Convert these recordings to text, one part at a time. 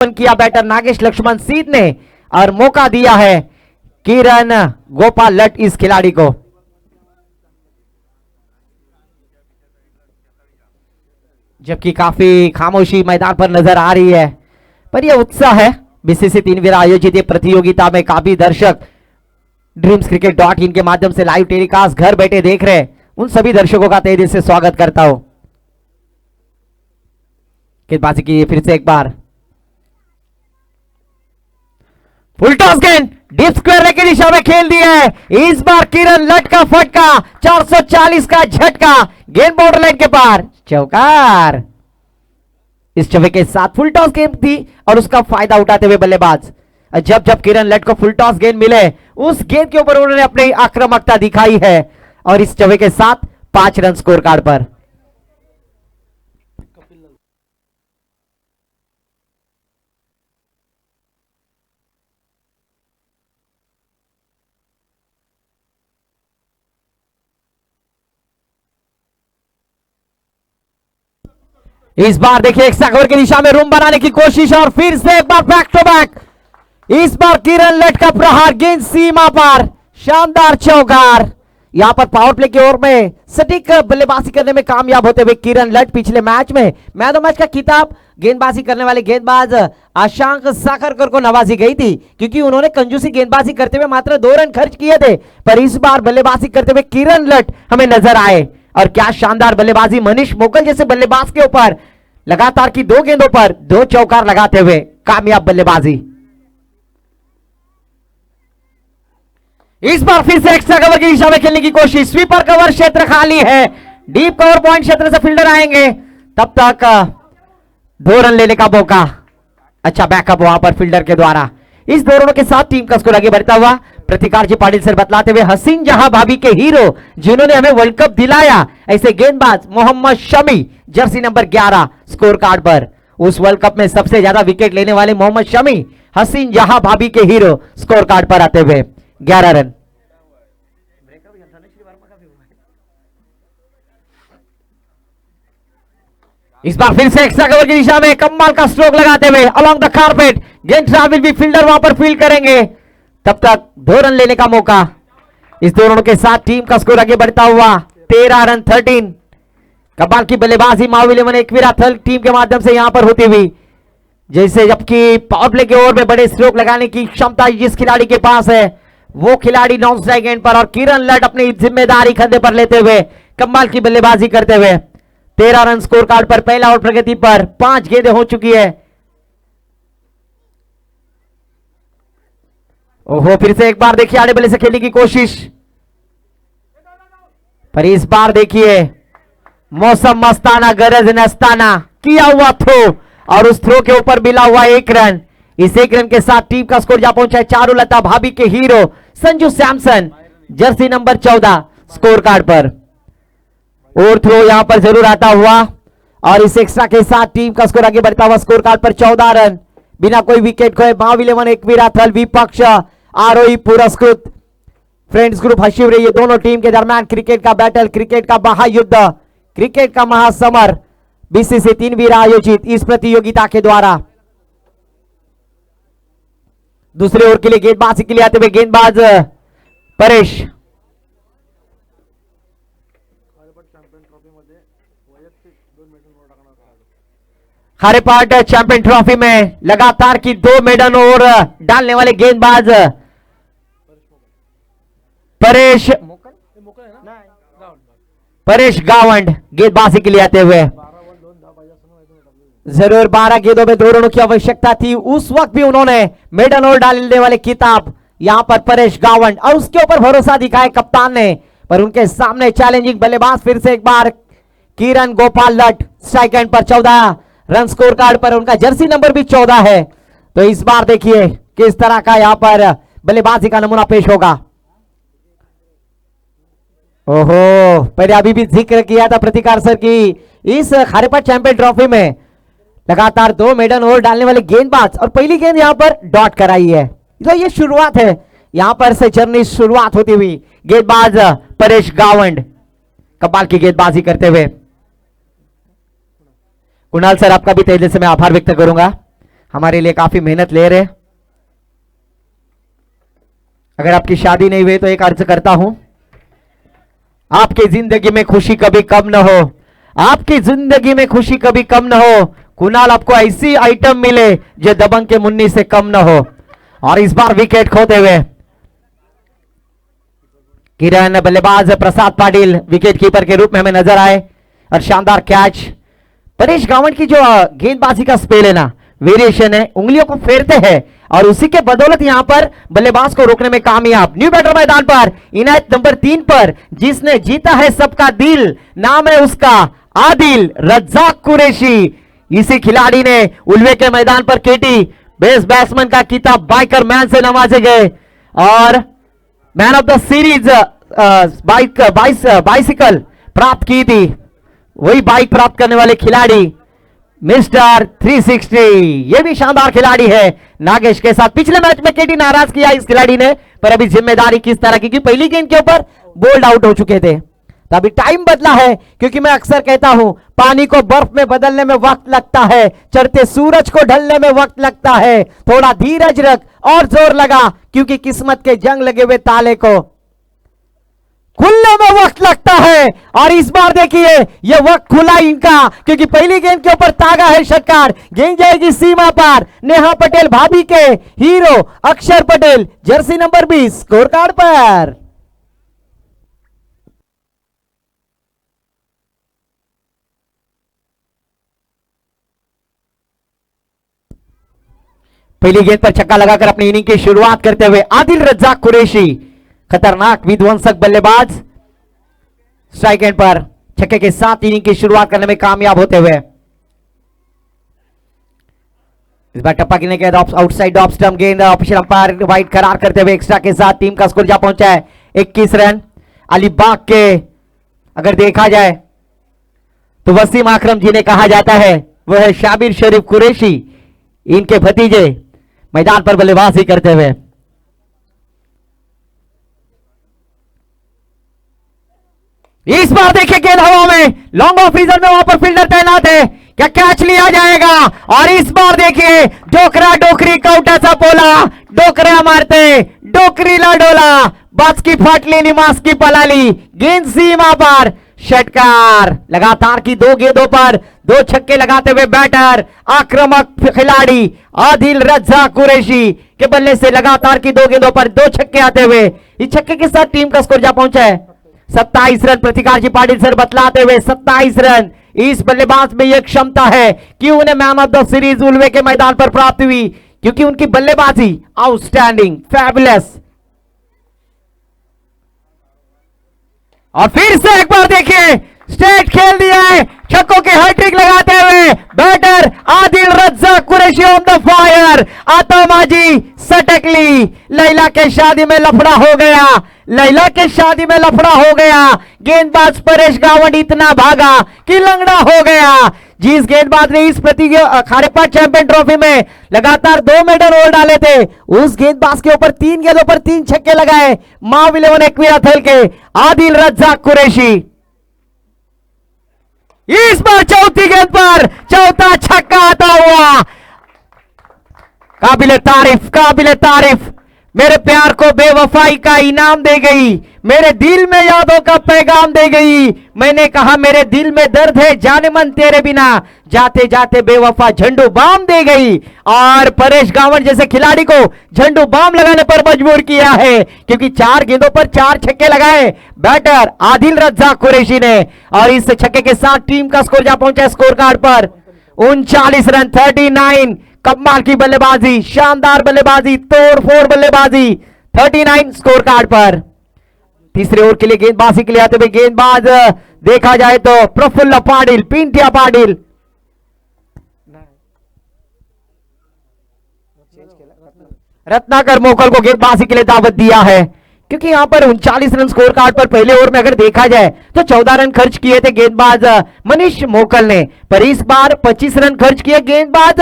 KIA batter Nagesh Laxman सीध ने और मौका दिया है किरण गोपाल लट इस खिलाड़ी को। जबकि काफी खामोशी मैदान पर नजर आ रही है, पर यह उत्साह है। बीसीसी तीनवीरा आयोजित ये प्रतियोगिता में काफी दर्शक dreamscricket.in के माध्यम से लाइव टेलीकास्ट घर बैठे देख रहे हैं, उन सभी दर्शकों का तहे दिल से स्वागत करता हूं। गेंदबाजी की फिर से एक बार, फुल टॉस गेंद डीप स्क्वायर की दिशा में खेल दिया है। इस बार किरण लट का फटका, 440 का झटका, गेंद बॉर्डर लाइन के पार, चौकार। इस चौके के साथ फुल टॉस गेंद थी और उसका फायदा उठाते हुए बल्लेबाज, जब जब किरण लट को फुल टॉस गेंद मिले उस गेंद के ऊपर उन्होंने अपनी आक्रामकता दिखाई है और इस चौके के साथ 5 रन स्कोर कार्ड पर। इस बार देखिए एक्स्ट्रा कवर की दिशा में रूम बनाने की कोशिश और फिर से एक बार बैक टू बैक। इस बार किरण लट का प्रहार, गेंद सीमा पर, शानदार चौकार। यहां पर पावर प्ले की ओर में सटीक बल्लेबाजी करने में कामयाब होते हुए किरण लट पिछले मैच में मैन ऑफ मैच का खिताब गेंदबाजी करने वाले गेंदबाज आशांक साखरकर को नवाजी गई थी, क्योंकि उन्होंने कंजूसी गेंदबाजी करते हुए मात्र 2 रन खर्च किए थे। पर इस बार बल्लेबाजी करते हुए किरण लट हमें नजर आए और क्या शानदार बल्लेबाजी, मनीष मोकल जैसे बल्लेबाज के ऊपर लगातार की 2 गेंदों पर 2 चौकार लगाते हुए कामयाब बल्लेबाजी। इस बार फिर से एक्स्ट्रा कवर की दिशा में खेलने की कोशिश, स्वीपर कवर क्षेत्र खाली है, डीप कवर पॉइंट क्षेत्र से फील्डर आएंगे, तब तक 2 रन लेने का मौका। अच्छा बैकअप वहां पर फील्डर के द्वारा। इस 2 रनों के साथ टीम का स्कोर आगे बढ़ता हुआ प्रतिकार जी पाटिल सर बतलाते हुए हसीन जहां भाभी के हीरो जिन्होंने हमें वर्ल्ड कप दिलाया, ऐसे गेंदबाज Mohammed Shami jersey number 11 scorecard पर। उस वर्ल्ड कप में सबसे ज्यादा विकेट लेने वाले मोहम्मद शमी हसीन जहां भाभी के हीरो स्कोर कार्ड पर आते हुए 11 रन। इस बार फिर से एक्स्ट्रा कवर की दिशा में कमाल का स्ट्रोक लगाते हुए अलोंग द कारपेट, गेंद ट्रैवल भी फील्डर वहां पर फील्ड करेंगे, तब तक 2 रन लेने का मौका। इस 2 रनों के साथ टीम का स्कोर आगे बढ़ता हुआ 13 रन 13। कमाल की बल्लेबाजी माविलेवन एकवीरा थल टीम के माध्यम से यहां पर होती हुई, जैसे जबकि पावर प्ले के ओर में बड़े स्ट्रोक लगाने की क्षमता जिस खिलाड़ी के पास है वो खिलाड़ी नॉन स्ट्राइक एंड पर, और किरण लट अपनी जिम्मेदारी कंधे पर लेते हुए कमाल की बल्लेबाजी करते हुए 13 रन स्कोर कार्ड पर। पहला और प्रगति पर 5 गेंदें हो चुकी है। ओहो, फिर से एक बार देखिए आड़े बल्ले से खेलने की कोशिश, पर इस बार देखिए मौसम मस्ताना गरज नस्ताना किया हुआ थ्रो और उस थ्रो के ऊपर मिला हुआ 1 रन। इस 1 रन के साथ टीम का स्कोर जा पहुंचा है चारुलता भाभी के hero Sanju Samson jersey number 14 scorecard पर। और थ्रो यहां पर जरूर आता हुआ और इस एक्स्ट्रा के साथ टीम का स्कोर आगे बढ़ता हुआ स्कोर कार्ड पर 14 रन बिना कोई विकेट खोए। महाविलेवन एकवीरा थल विपक्ष आरोही पुरस्कृत फ्रेंड्स ग्रुप हशीवरे, ये दोनों टीम के दरमियान क्रिकेट का बैटल, क्रिकेट का महायुद्ध, क्रिकेट का महासमर बीसीसी तीनवीरा आयोजित इस प्रतियोगिता के द्वारा। दूसरे ओवर के लिए गेंदबाजी के लिए आते हुए गेंदबाज परेश। खारेपाट चैंपियन ट्रॉफी में लगातार की 2 मेडल और डालने वाले गेंदबाज परेश गावंड गेंदबाजी के लिए आते हुए। जरूर 12 गेंदों में 2 रनों की आवश्यकता थी, उस वक्त भी उन्होंने मेडल और डालने वाले खिताब यहां पर परेश गावंड, और उसके ऊपर भरोसा दिखाया कप्तान ने। पर उनके सामने चैलेंजिंग बल्लेबाज फिर से एक बार किरण गोपाल लट, स्ट्राइक एंड पर 14 रन स्कोर कार्ड पर, उनका जर्सी नंबर भी 14 है। तो इस बार देखिए किस तरह का यहां पर बल्लेबाजी का नमूना पेश होगा। ओहो, पहले अभी भी जिक्र किया था प्रतिकार सर की इस खारेपाट चैंपियन ट्रॉफी में लगातार 2 मेडल ओवर डालने वाले गेंदबाज, और पहली गेंद यहां पर डॉट कराई है। तो ये शुरुआत है, यहां पर से जर्नी शुरुआत होती हुई। गेंदबाज परेश गावंड कमाल की गेंदबाजी करते हुए। कुणाल सर आपका भी तहे दिल से मैं आभार व्यक्त करूंगा। हमारे लिए काफी मेहनत ले रहे। अगर आपकी शादी नहीं हुई तो एक अर्ज करता हूं, आपकी जिंदगी में खुशी कभी कम न हो, आपकी जिंदगी में खुशी कभी कम न हो। कुणाल आपको ऐसी आइटम मिले जो दबंग के मुन्नी से कम न हो। और इस बार विकेट खोते हुए किरण बल्लेबाज प्रसाद पाटिल विकेट कीपर के रूप में हमें नजर आए और शानदार कैच। परेश गावंड की जो गेंदबाजी का स्पेल है ना, वेरिएशन है, उंगलियों को फेरते हैं और उसी के बदौलत यहां पर बल्लेबाज को रोकने में कामयाब। न्यू बैटर मैदान पर इनायत नंबर 3 पर, जिसने जीता है सबका दिल, नाम है उसका आदिल रज्जाक कुरैशी। इसी खिलाड़ी ने उल्वे के मैदान पर केटी बेस्ट बैट्समैन का किताब बाइकर मैन से नवाजे गए और man of the series bicycle प्राप्त की थी। वही बाइक प्राप्त करने वाले खिलाड़ी मिस्टर 360, ये भी शानदार खिलाड़ी है नागेश के साथ। पिछले मैच में केटी नाराज किया इस खिलाड़ी ने, पर अभी जिम्मेदारी किस तरह की, क्योंकि पहली गेंद के ऊपर बोल्ड आउट हो चुके थे। तो अभी टाइम बदला है, क्योंकि मैं अक्सर कहता हूं पानी को बर्फ में बदलने में वक्त लगता है, चढ़ते सूरज को ढलने में वक्त लगता है। थोड़ा धीरज रख और जोर लगा, क्योंकि किस्मत के जंग लगे हुए ताले को खुलने में वक्त लगता है। और इस बार देखिए ये वक्त खुला इनका, क्योंकि पहली गेंद के ऊपर तागा है षटकार। गेंद जाएगी सीमा पर, नेहा पटेल भाभी के hero Axar Patel jersey number 20 scorecard पर। पहली गेंद पर छक्का लगाकर अपनी इनिंग की शुरुआत करते हुए आदिल रज्जाक कुरैशी, खतरनाक विध्वंसक बल्लेबाज, स्ट्राइक एंड पर छक्के के साथ इनिंग की शुरुआत करने में कामयाब होते हुए। इस बार टप्पा गिरने के आउटसाइड ऑफ स्टंप गेंद ऑफिशियल अंपायर वाइड करार करते हुए एक्स्ट्रा के साथ टीम का स्कोर जा पहुंचा है 21 रन। अलीबाग के अगर देखा जाए तो वसीम अकरम जिन्हें कहा जाता है वह है शाबिर शरीफ कुरैशी, इनके भतीजे मैदान पर बल्लेबाजी करते हुए। इस बार देखिए गेंद हवा में, लॉन्ग ऑफ रीजन में वहां पर फील्डर तैनात है, क्या कैच लिया जाएगा? और इस बार देखिए डोकरा डोकरी कौटा सा बोला, डोकरा मारते डोकरी ला डोला, बस की फाटली निमास की पलाली, गेंद सीमा पर, षटकार। लगातार की 2 गेंदों पर 2 छक्के लगाते हुए बैटर आक्रामक खिलाड़ी आदिल रज्जाक कुरैशी के बल्ले से लगातार की 2 गेंदों पर 2 छक्के आते हुए इस छक्के के साथ टीम का स्कोर जा पहुंचा है 27 रन। प्रतिकार जी पाटिल सर बतलाते हुए 27 रन। इस बल्लेबाज में यह क्षमता है कि उन्हें man of the series Ulwe के मैदान पर प्राप्त हुई, क्योंकि उनकी बल्लेबाजी आउटस्टैंडिंग, फैबुलस। और फिर से एक बार देखिए स्टेट खेल दिया है, छक्कों के हैट्रिक लगाते हुए batter Adil Razzaq Qureshi on the fire. आतमाजी सटकली, लैला के शादी में लफड़ा हो गया, लैला के शादी में लफड़ा हो गया। गेंदबाज परेश गावंड इतना भागा कि लंगड़ा हो गया। जिस गेंदबाज ने इस प्रतियोगिता खारेपाट चैंपियन ट्रॉफी में लगातार 2 मेडल और डाले थे, उस गेंदबाज के ऊपर 3 गेंदों पर 3 छक्के लगाए माव 11 एक्विरा थल के आदिल रज्जाक कुरैशी। इस बार चौथी गेंद पर चौथा छक्का आता हुआ, काबिले तारीफ, काबिले तारीफ। मेरे प्यार को बेवफाई का इनाम दे गई, मेरे दिल में यादों का पैगाम दे गई। मैंने कहा मेरे दिल में दर्द है जाने मन तेरे बिना, जाते जाते बेवफा झंडू बाम दे गई। और परेश गावंड जैसे खिलाड़ी को झंडू बाम लगाने पर मजबूर किया है, क्योंकि 4 गेंदों पर 4 छक्के लगाए बैटर आदिल रज्जाक कुरैशी ने। और इस छक्के के साथ टीम का स्कोर जा पहुंचा स्कोर कार्ड पर 39 रन। 39, कमाल की बल्लेबाजी, शानदार बल्लेबाजी, तोड़फोड़ बल्लेबाजी। 39 स्कोर कार्ड पर। तीसरे ओवर के लिए गेंदबाजी के लिए आते हुए गेंदबाज देखा जाए तो प्रफुल्ल पाटिल, पिंटिया पाटिल। रत्नाकर मोकल को गेंदबाजी के लिए दावत दिया है, क्योंकि यहां पर 39 रन स्कोर कार्ड पर पहले ओवर में अगर देखा जाए तो 14 रन खर्च किए थे गेंदबाज मनीष मोकल ने, पर इस बार 25 रन खर्च किए गेंदबाज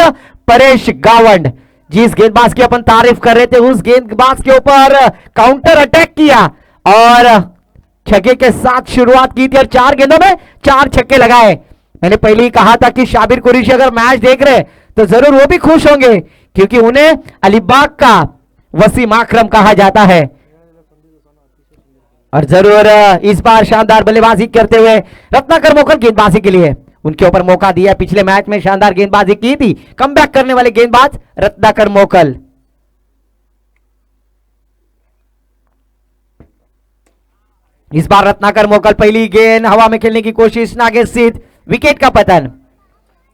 परेश गावंड। जिस गेंदबाज की अपन तारीफ कर रहे थे उस गेंदबाज के ऊपर काउंटर अटैक किया और छक्के के साथ शुरुआत की थी और 4 गेंदों में 4 छक्के लगाए। मैंने पहले ही कहा था कि शाबिर कुरैशी अगर मैच देख रहे तो जरूर वो भी खुश होंगे, क्योंकि उन्हें अलीबाग का वसीम अकरम कहा जाता है। और जरूर इस बार शानदार बल्लेबाजी करते हुए रत्नाकर मोकल गेंदबाजी के लिए उनके ऊपर मौका दिया। पिछले मैच में शानदार गेंदबाजी की थी, कमबैक करने वाले गेंदबाज रत्नाकर मोकल। इस बार रत्नाकर मोकल पहली गेंद हवा में खेलने की कोशिश, नागेश सिद्ध, विकेट का पतन।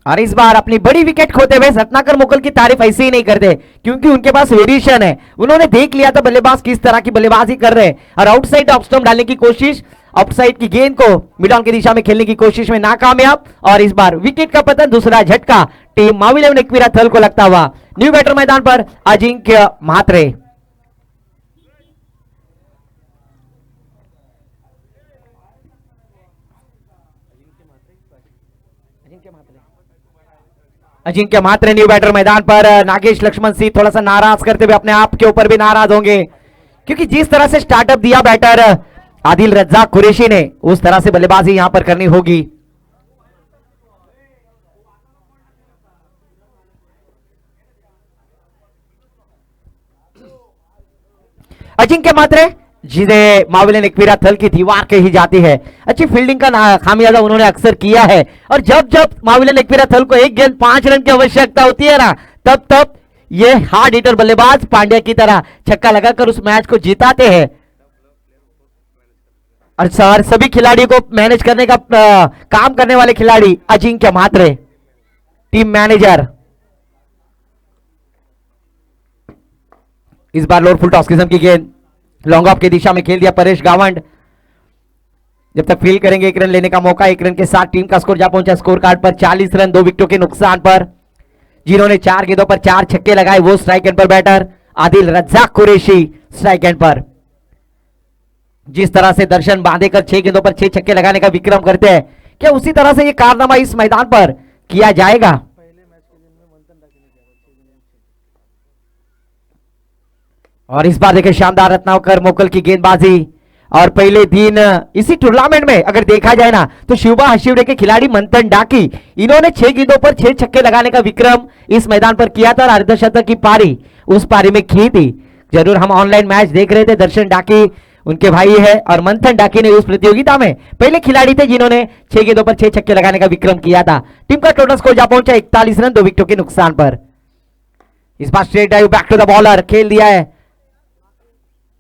और इस बार अपनी बड़ी विकेट खोते हुए रत्नाकर मोकल की तारीफ ऐसे ही नहीं करते, क्योंकि उनके पास वेरिएशन है। उन्होंने देख लिया था बल्लेबाज किस तरह की बल्लेबाजी कर रहे हैं, और आउटसाइड ऑफ स्टंप डालने की कोशिश, आउटसाइड की गेंद को मिड ऑन की दिशा में खेलने की कोशिश में नाकामयाब। और इस बार विकेट का पतन, दूसरा झटका टीम मावी 11 एकवीरा थल को लगता हुआ। न्यू बैटर मैदान पर अजिंक्य म्हात्रे। अजिंक्य म्हात्रे न्यू बैटर मैदान पर। नागेश लक्ष्मण सिंह थोड़ा सा नाराज करते हुए अपने आप के ऊपर भी नाराज होंगे, क्योंकि जिस तरह से स्टार्टअप दिया बैटर आदिल रज्जाक कुरैशी ने, उस तरह से बल्लेबाजी यहां पर करनी होगी। अजिंक्य म्हात्रे जिन्हें मावी 11 एकवीरा थल की दीवार कही जाती है, अच्छी फील्डिंग का खामियाजा उन्होंने अक्सर किया है। और जब जब मावी 11 एकवीरा थल को एक गेंद 5 रन की आवश्यकता होती है ना, तब तब ये हार्ड हिटर बल्लेबाज पांड्या की तरह छक्का लगाकर उस मैच को जिताते हैं। और सभी खिलाड़ियों को मैनेज करने का काम करने वाले खिलाड़ी अजिंक्य म्हात्रे, टीम मैनेजर। इस बार लोअर फुल टॉस किस्म की गेंद लॉन्ग ऑफ की दिशा में खेल दिया परेश गावंड। जब तक फील्ड करेंगे 1 रन लेने का मौका। 1 रन के साथ टीम का स्कोर जा पहुंचा स्कोर कार्ड पर 40 रन 2 विकेटों के नुकसान पर। जिन्होंने 4 गेंदों पर 4 छक्के लगाए वो स्ट्राइक एंड पर batter Adil Razzaq Qureshi strike end पर। जिस तरह से दर्शन बांधेकर 6 गेंदों पर 6 छक्के लगाने का विक्रम करते हैं, क्या उसी तरह से ये कारनामा इस मैदान पर किया जाएगा? और इस बार देखिए शानदार रत्नाकर मोकल की गेंदबाजी। और पहले दिन इसी टूर्नामेंट में अगर देखा जाए ना, तो शिवबा हशिवड़े के खिलाड़ी मंथन डाकी, इन्होंने 6 गेंदों पर 6 छक्के लगाने का विक्रम इस मैदान पर किया था और अर्धशतक की पारी उस पारी में की थी। जरूर हम ऑनलाइन मैच देख रहे थे। दर्शन डाकी उनके भाई है और मंथन डाकी ने उस प्रतियोगिता में पहले खिलाड़ी थे जिन्होंने 6 गेंदों पर 6 छक्के लगाने का विक्रम किया था। टीम का टोटल स्कोर जा पहुंचा 41 रन 2 विकेटों के नुकसान पर। इस बार straight drive back to the bowler खेल दिया है।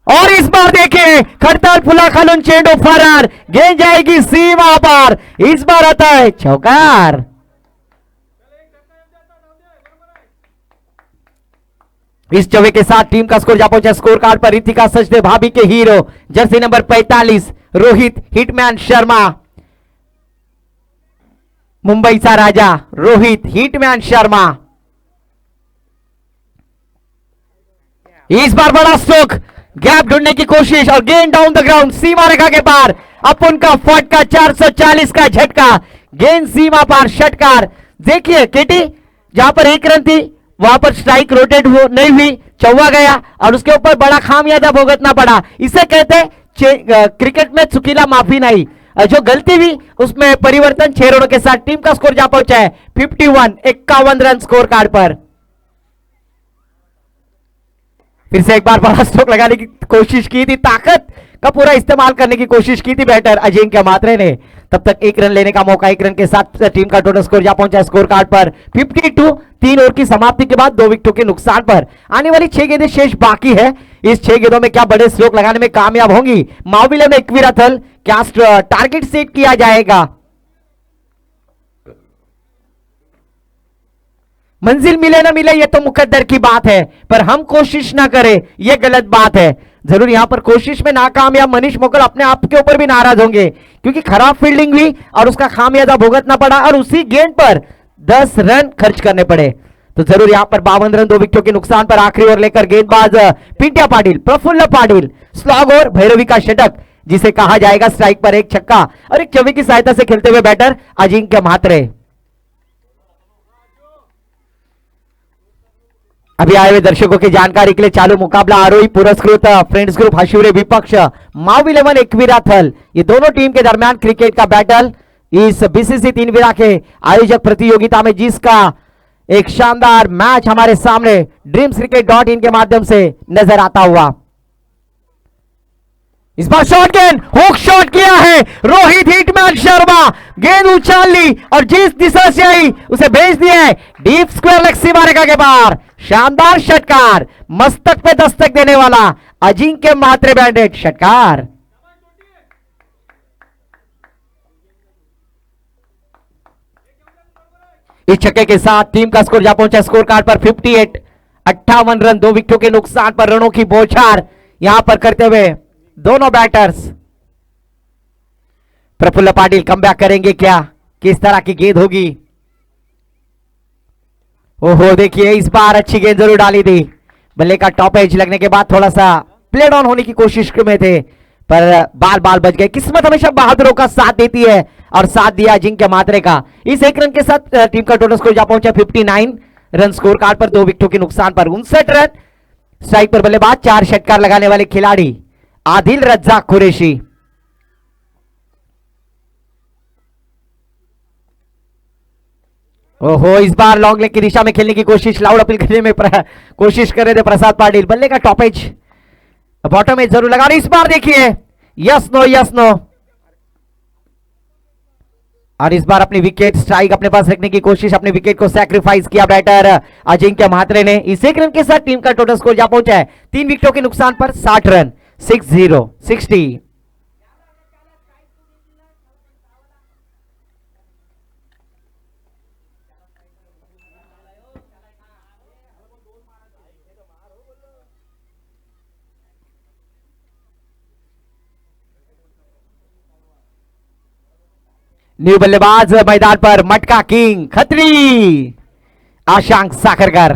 और इस बार देखें खड़ताल फुला खालून चेंडू फरार, गेंद जाएगी सीमा पार। इस बार आता है चौकार। इस चौके के साथ टीम का स्कोर जा पहुंचा स्कोर कार्ड पर रितिका सचदेव भाभी के hero jersey number 45 Rohit hitman Sharma, Mumbai सा राजा रोहित हिटमैन शर्मा। इस बार बड़ा स्ट्रोक, गैप ढूंढने की कोशिश और गेंद डाउन द ग्राउंड सीमा रेखा के पार। अपन का फटका 440 का झटका, गेंद सीमा पार षटकार। देखिए केटी जहां पर 1 रन थी वहां पर स्ट्राइक रोटेट नहीं हुई, चौवा गया और उसके ऊपर बड़ा खामियाजा भुगतना पड़ा। इसे कहते हैं क्रिकेट में चुकीला माफी नहीं। जो गलती हुई उसमें परिवर्तन 6 रनों के साथ टीम का स्कोर जा पहुंचा है 51 रन स्कोर कार्ड पर। फिर से एक बार बड़ा स्ट्रोक लगाने की कोशिश की थी, ताकत का पूरा इस्तेमाल करने की कोशिश की थी बैटर अजिंक्य म्हात्रे ने। तब तक 1 रन लेने का मौका। 1 रन के साथ टीम का टोटल स्कोर जा पहुंचा स्कोर कार्ड पर 52। 3 ओवर की समाप्ति के बाद 2 विकेटों के नुकसान पर। आने वाली 6 गेंदें शेष बाकी है। इस 6 गेंदों में क्या बड़े स्ट्रोक लगाने में कामयाब होंगी मावी 11 एकवीरा थल? क्या टारगेट सेट किया जाएगा? मंजिल मिले ना मिले ये तो मुकद्दर की बात है, पर हम कोशिश ना करें ये गलत बात है। जरूर यहां पर कोशिश में नाकामयाब मनीष मोकल अपने आप के ऊपर भी नाराज होंगे, क्योंकि खराब फील्डिंग हुई और उसका खामियाजा भुगतना पड़ा और उसी गेंद पर 10 रन खर्च करने पड़े। तो जरूर यहां पर 52 रन 2 विकेटों के नुकसान पर आखिरी ओवर लेकर गेंदबाज पिंट्या पाटिल, प्रफुल्ल पाटिल स्लॉग और भैरवी का षटक, जिसे कहा जाएगा स्ट्राइक पर 1 छक्का और 1 चौके की सहायता से खेलते हुए बैटर अजिंक्य म्हात्रे। अभी आए हुए दर्शकों की जानकारी के लिए चालू मुकाबला आरोही पुरस्कृत फ्रेंड्स ग्रुप हशिवरे विपक्ष मावी 11 एकवीरा थल, ये दोनों टीम के दरमियान क्रिकेट का बैटल इस बीसीसी 3 विरा के आयोजक प्रतियोगिता में, जिसका एक शानदार मैच हमारे सामने ड्रीम्स क्रिकेट डॉट इन के माध्यम से नजर आता हुआ। इस बार शॉट गेंद हुक शॉट किया है रोहित हिटमैन शर्मा, गेंद उछाल ली और जिस दिशा से आई उसे भेज दिया है डीप स्क्वायर लेग सीमा रेखा के पार। शानदार षटकार, मस्तक पे दस्तक देने वाला अजिंक्य म्हात्रे बैंडेड षटकार। इस छक्के के साथ टीम का स्कोर जा पहुंचा स्कोर कार्ड पर 58, 58 रन, 2 विकेटों के नुकसान पर रनों की बौछार यहां पर करते हुए दोनों बैटर्स। प्रफुल्ल पाटिल कमबैक करेंगे क्या, किस तरह की गेंद होगी? ओहो देखिए इस बार अच्छी गेंद जरूर डाली थी, बल्ले का टॉप एज लगने के बाद थोड़ा सा प्ले डाउन होने की कोशिश में थे पर बाल बाल बच गए। किस्मत हमेशा बहादुरों का साथ देती है और साथ दिया अजिंक्य म्हात्रे का। इस एक रन के साथ टीम का टोटल स्कोर जा पहुंचा 59 रन स्कोर कार्ड पर, 2 विकेटों के नुकसान पर 59 रन। स्ट्राइक पर बल्लेबाज 4 षटकार लगाने वाले खिलाड़ी आदिल रज्जाक कुरैशी। ओहो इस बार लॉन्ग लेग की दिशा में खेलने की कोशिश, लाउड अपील करने में कोशिश कर रहे थे प्रसाद पाटिल। बल्ले का टॉप एज बॉटम एज जरूर लगा रही। इस बार देखिए यस नो यस नो, और इस बार अपनी विकेट स्ट्राइक अपने पास रखने की कोशिश, अपने विकेट को सैक्रिफाइस किया बैटर अजिंक्य म्हात्रे ने। इस एक रन के साथ टीम का टोटल स्कोर जा पहुंचा है 3 विकेटों के नुकसान पर 60 रन, 60। न्यू बल्लेबाज मैदान पर मटका किंग खत्री आशांक साखरकर।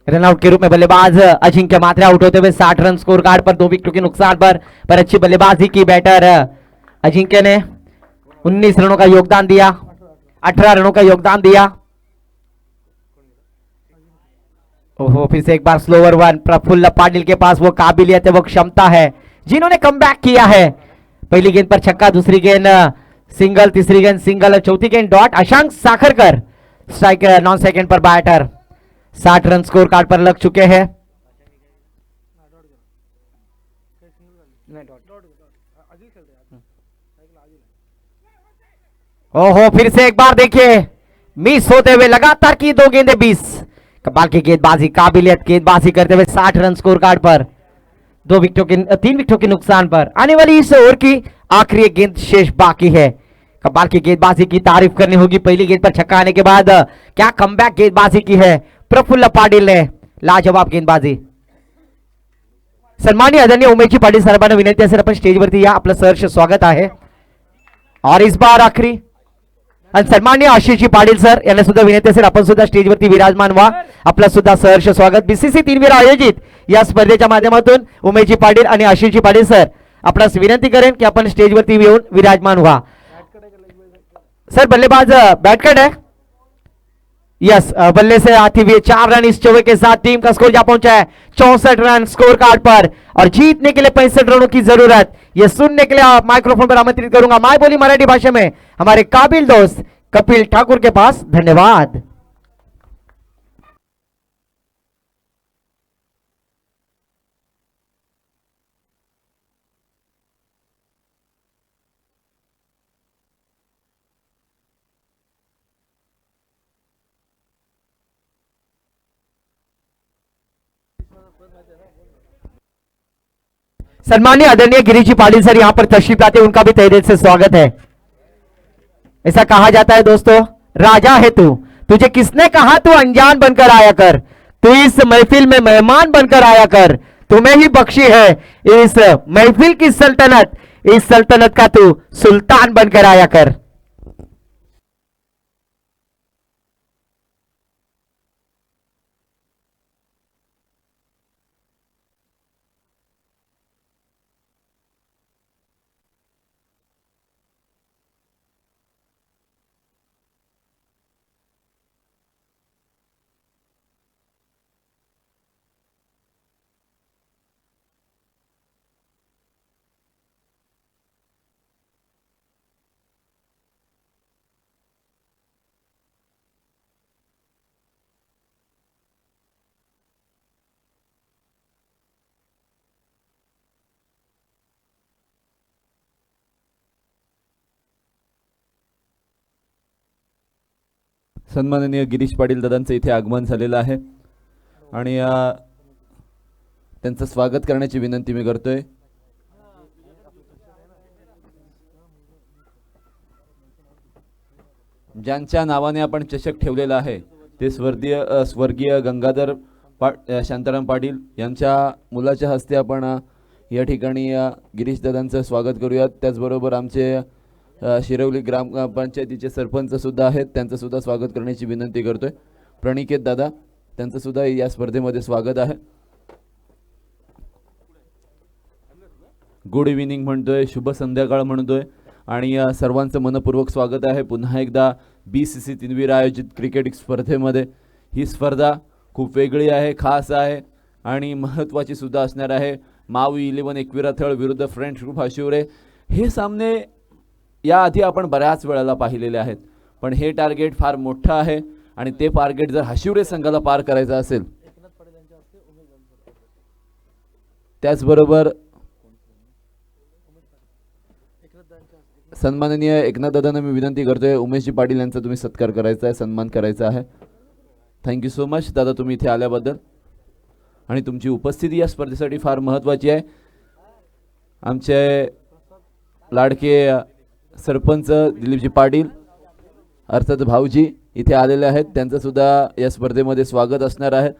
रनआउट के रूप में बल्लेबाज अजिंक्य म्हात्रे आउट होते हुए 60 रन स्कोर कार्ड पर, 2 विकेटों के नुकसान पर अच्छी बल्लेबाजी की बैटर अजिंक्य ने 19 रनों का योगदान दिया, 18 रनों का योगदान दिया। ओहो फिर से एक बार स्लोवर वन। प्रफुल्ल पाटिल के पास वो काबिलियत है, वो क्षमता है, जिन्होंने कमबैक किया है। पहली गेंद पर छक्का, दूसरी गेंद सिंगल, तीसरी गेंद सिंगल और चौथी गेंद dot. Ashank Sakharkar strike non second पर बैटर, 60 रन स्कोर कार्ड पर लग चुके हैं। ओहो फिर से एक बार देखिए मिस होते हुए लगातार की 2 गेंदें 20। कमाल की गेंदबाजी, काबिलियत गेंदबाजी करते हुए 60 रन स्कोर कार्ड पर, 3 विकेटों के नुकसान पर। आने वाली इस ओवर की आखिरी गेंद शेष बाकी है। कमाल की गेंदबाजी की तारीफ करनी होगी। पहली गेंद पर छक्का आने के बाद क्या कमबैक गेंदबाजी की है प्रफुल्ल पाटिल ने, लाजवाब गेंदबाजी। सन्माननीय आदरणीय उमेशजी पाटील साहेबांना विनंती असेल आपण स्टेजवरती या, आपलं सहर्ष स्वागत आहे। और इस बार आखरी आणि सन्माननीय आशिषजी पाटील सर यांना सुद्धा विनंती असेल आपण सुद्धा स्टेजवरती विराजमान व्हा, आपलं सुद्धा सहर्ष स्वागत। बीसीसी 3 वीर आयोजित या स्पर्धेच्या माध्यमातून उमेशजी पाटील आणि आशिषजी पाटील सर आपणास विनंती करेन की आपण स्टेजवरती येऊन विराजमान व्हा। सर बल्लेबाज बैटकट है, यस बल्ले से आती हुई 4 रन इस चौके के साथ टीम का स्कोर जा पहुंचा है 64 रन स्कोर कार्ड पर, और जीतने के लिए 65 रनों की जरूरत। यह सुनने के लिए माइक्रोफोन पर आमंत्रित करूंगा माय बोली मराठी भाषा में हमारे काबिल दोस्त कपिल ठाकुर के पास। धन्यवाद। सम्मानीय आदरणीय गिरीश जी पाटिल सर यहां पर तशरीफ लाते, उनका भी तहे दिल से स्वागत है। ऐसा कहा जाता है दोस्तों, राजा है तू, तुझे किसने कहा तू अनजान बनकर आया कर, तू इस महफिल में मेहमान बनकर आया कर, तुम्हें ही बख्शी है इस महफिल की सल्तनत, इस सल्तनत का तू सुल्तान बनकर आया कर। सन्माननीय गिरीश पाटील दादांचं इथे आगमन झालेलं आहे आणि त्यांचं स्वागत करण्याची विनंती मी करतोय. ज्यांच्या नावाने आपण चषक ठेवलेला आहे ते स्वर्गीय गंगाधर शांताराम पाटील यांच्या मुलाच्या हस्ते आपण या ठिकाणी गिरीश दादांचं स्वागत करूयात. त्याचबरोबर आमचे शिरवली ग्रामपंचायतीचे सरपंच सुद्धा आहेत, त्यांचं सुद्धा स्वागत करण्याची विनंती करतोय. प्रणिकेत दादा, त्यांचं सुद्धा या स्पर्धेमध्ये स्वागत आहे. गुड इव्हिनिंग म्हणतोय, शुभ संध्याकाळ म्हणतोय आणि सर्वांचं मनपूर्वक स्वागत आहे पुन्हा एकदा BCC तिनवीर आयोजित क्रिकेट स्पर्धेमध्ये. ही स्पर्धा खूप वेगळी आहे, खास आहे आणि महत्त्वाची सुद्धा असणार आहे. मावी 11 एकविरा थळ विरुद्ध फ्रेंड्स ग्रुप हशिवरे हे सामने याआधी आपण बऱ्याच वेळेला पाहिलेले आहेत, पण हे टार्गेट फार मोठं आहे आणि ते टार्गेट जर हशिवरे संघाला पार करायचं असेल, त्याचबरोबर सन्माननीय एकनाथ दादांना मी विनंती करतोय, उमेशजी पाटील यांचा तुम्ही सत्कार करायचा आहे, सन्मान करायचा आहे. थँक्यू सो मच दादा तुम्ही इथे आल्याबद्दल आणि तुमची उपस्थिती या स्पर्धेसाठी फार महत्त्वाची आहे. आमचे लाडके सरपंच दिलीपजी पाटील अर्थात भाऊजी इथे आलेले आहेत, त्यांचं सुद्धा या स्पर्धेमध्ये स्वागत असणार आहे.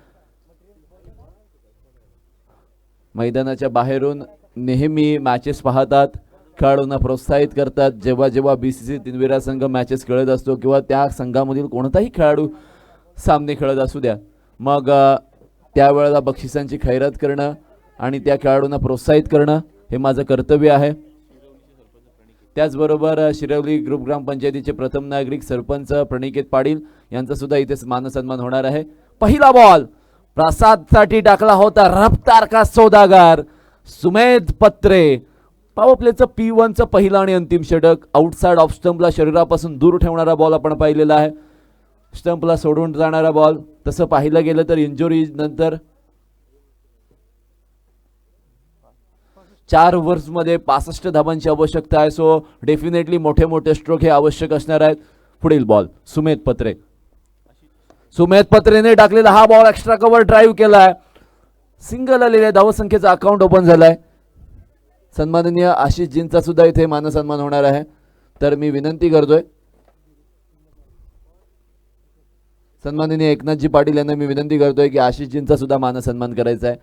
मैदानाच्या बाहेरून नेहमी मॅचेस पाहतात, खेळाडूंना प्रोत्साहित करतात. जेव्हा जेव्हा BCC तिनविरा संघ मॅचेस खेळत असतो किंवा त्या संघामधील कोणताही खेळाडू सामने खेळत असू द्या, मग त्यावेळेला बक्षिसांची खैरात करणं आणि त्या खेळाडूंना प्रोत्साहित करणं हे माझं कर्तव्य आहे. त्याचबरोबर शिरवली ग्रुप ग्रामपंचायतीचे प्रथम नागरिक सरपंच प्रणिकेत पाटील यांचा सुद्धा इथे मानसन्मान होणार आहे. पहिला बॉल प्रसादसाठी टाकला होता रफ्तार का सौदागर सुमेध पत्रे. पॉवर प्लेचं P1चं पहिलं आणि अंतिम षटक. आउटसाइड ऑफ स्टंपला शरीरापासून दूर ठेवणारा बॉल आपण पाहिलेला आहे, स्टंपला सोडून जाणारा बॉल. तसं पाहिलं गेलं तर इंजुरी नंतर 4 ओव्हर्समध्ये 65 धावांची आवश्यकता आहे. सो डेफिनेटली मोठे मोठे स्ट्रोक हे आवश्यक असणार आहेत. पुढील बॉल सुमेध पत्रे. सुमेध पत्रेने टाकलेला हा बॉल एक्स्ट्रा कव्हर ड्राईव्ह केलाय, सिंगल आलेल्या धावसंख्येचा अकाउंट ओपन झालाय. सन्माननीय आशिषजींचा सुद्धा इथे मानसन्मान होणार आहे, तर मी विनंती करतोय सन्माननीय एकनाथजी पाटील यांना मी विनंती करतोय की आशिषजींचा सुद्धा मानसन्मान करायचा आहे.